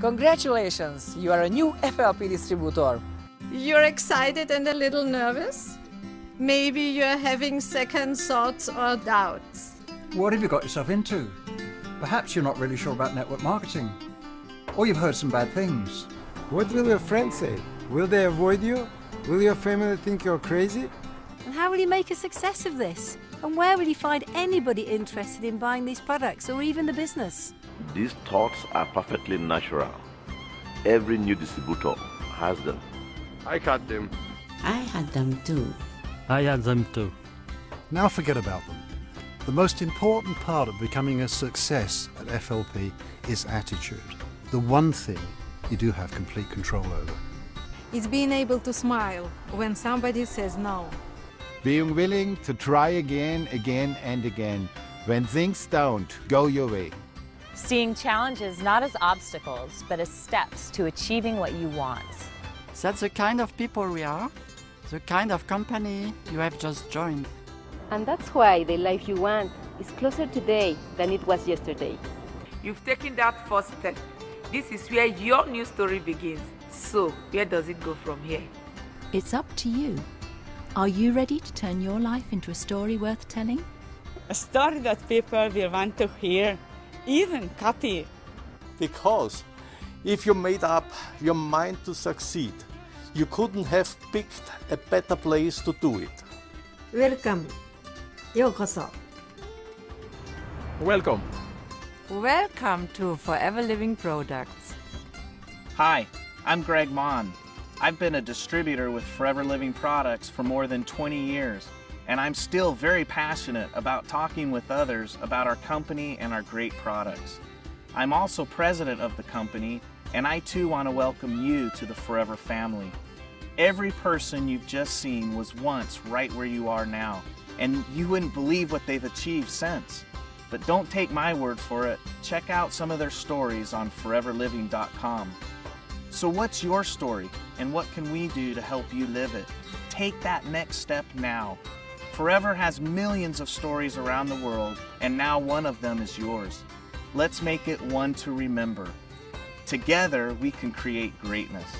Congratulations, you are a new FLP distributor. You're excited and a little nervous? Maybe you're having second thoughts or doubts. What have you got yourself into? Perhaps you're not really sure about network marketing. Or you've heard some bad things. What will your friends say? Will they avoid you? Will your family think you're crazy? And how will you make a success of this? And where will you find anybody interested in buying these products or even the business? These thoughts are perfectly natural. Every new distributor has them. I had them. I had them too. I had them too. Now forget about them. The most important part of becoming a success at FLP is attitude. The one thing you do have complete control over. It's being able to smile when somebody says no. Being willing to try again and again when things don't go your way. Seeing challenges not as obstacles, but as steps to achieving what you want. That's the kind of people we are, the kind of company you have just joined. And that's why the life you want is closer today than it was yesterday. You've taken that first step. This is where your new story begins. So, where does it go from here? It's up to you. Are you ready to turn your life into a story worth telling? A story that people will want to hear, even copy. Because if you made up your mind to succeed, you couldn't have picked a better place to do it. Welcome. Yokoso. Welcome. Welcome to Forever Living Products. Hi, I'm Greg Mon. I've been a distributor with Forever Living Products for more than 20 years, and I'm still very passionate about talking with others about our company and our great products. I'm also president of the company, and I too want to welcome you to the Forever family. Every person you've just seen was once right where you are now, and you wouldn't believe what they've achieved since. But don't take my word for it. Check out some of their stories on foreverliving.com. So what's your story, and what can we do to help you live it? Take that next step now. Forever has millions of stories around the world, and now one of them is yours. Let's make it one to remember. Together, we can create greatness.